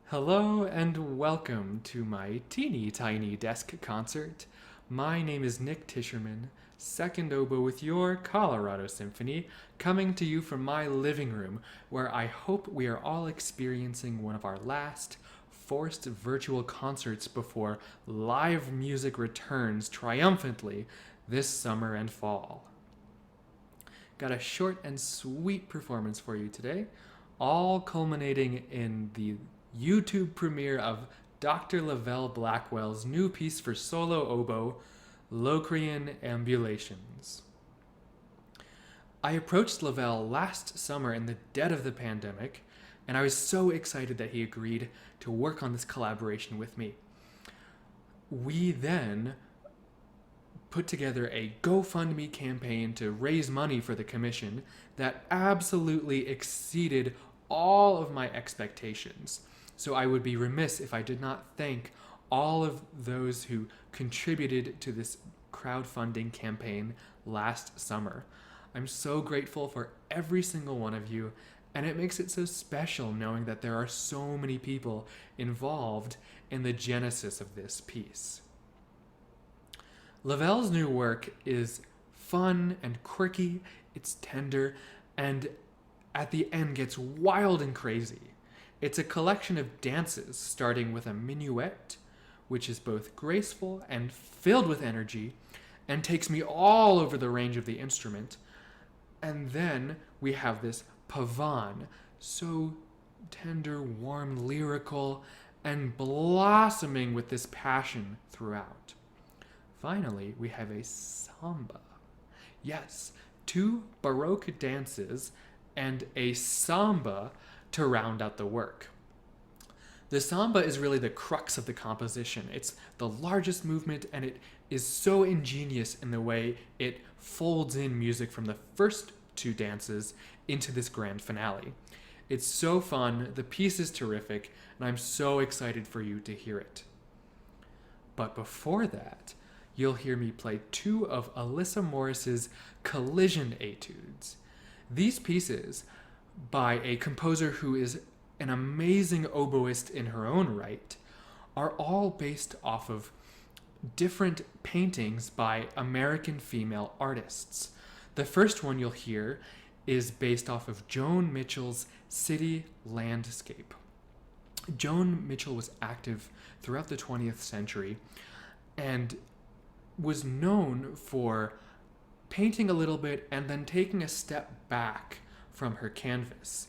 Hello and welcome to my teeny tiny desk concert. My name is Nick Tisherman, second oboe with your Colorado Symphony, coming to you from my living room, where I hope we are all experiencing one of our last forced virtual concerts before live music returns triumphantly this summer and fall. Got a short and sweet performance for you today, all culminating in the YouTube premiere of Dr. Lavell Blackwell's new piece for solo oboe, Locrian Ambulations. I approached Lavell last summer in the dead of the pandemic, and I was so excited that he agreed to work on this collaboration with me. We then put together a GoFundMe campaign to raise money for the commission that absolutely exceeded all of my expectations. So I would be remiss if I did not thank all of those who contributed to this crowdfunding campaign last summer. I'm so grateful for every single one of you, and it makes it so special knowing that there are so many people involved in the genesis of this piece. Lavell's new work is fun and quirky, it's tender, and at the end gets wild and crazy. It's a collection of dances, starting with a minuet, which is both graceful and filled with energy, and takes me all over the range of the instrument. And then we have this Pavane, so tender, warm, lyrical, and blossoming with this passion throughout. Finally, we have a samba. Yes, two Baroque dances and a samba to round out the work. The samba is really the crux of the composition. It's the largest movement, and it is so ingenious in the way it folds in music from the first two dances into this grand finale. It's so fun, the piece is terrific, and I'm so excited for you to hear it. But before that, you'll hear me play two of Alyssa Morris's collision etudes. These pieces, by a composer who is an amazing oboist in her own right, are all based off of different paintings by American female artists. The first one you'll hear is based off of Joan Mitchell's City Landscape. Joan Mitchell was active throughout the 20th century and was known for painting a little bit and then taking a step back from her canvas.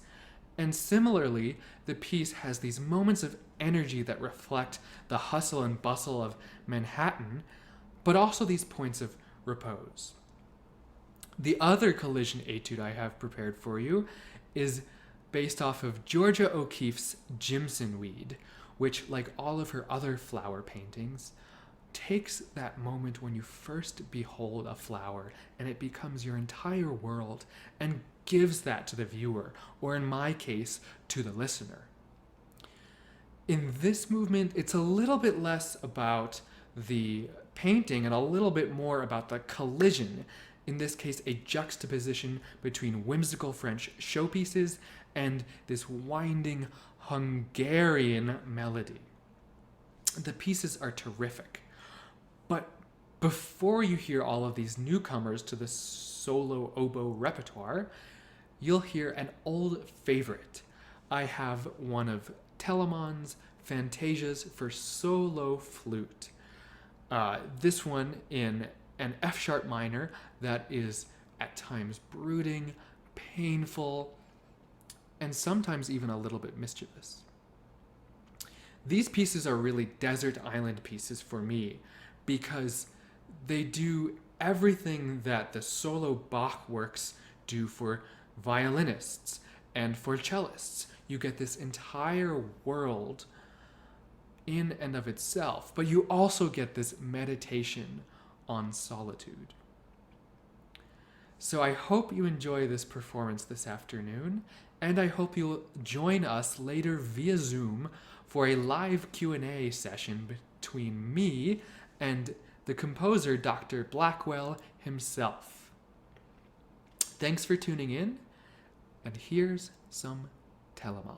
And similarly, the piece has these moments of energy that reflect the hustle and bustle of Manhattan, but also these points of repose. The other collision etude I have prepared for you is based off of Georgia O'Keeffe's Jimson weed, which, like all of her other flower paintings, takes that moment when you first behold a flower and it becomes your entire world and gives that to the viewer, or in my case, to the listener. In this movement, it's a little bit less about the painting and a little bit more about the collision. In this case, a juxtaposition between whimsical French showpieces and this winding Hungarian melody. The pieces are terrific. But before you hear all of these newcomers to the solo oboe repertoire, you'll hear an old favorite. I have one of Telemann's Fantasias for solo flute. This one in an F sharp minor that is at times brooding, painful, and sometimes even a little bit mischievous. These pieces are really desert island pieces for me because they do everything that the solo Bach works do for violinists and for cellists. You get this entire world in and of itself, but you also get this meditation on solitude. So I hope you enjoy this performance this afternoon, and I hope you'll join us later via Zoom for a live Q&A session between me and the composer, Dr. Blackwell himself. Thanks for tuning in, and here's some Telemann.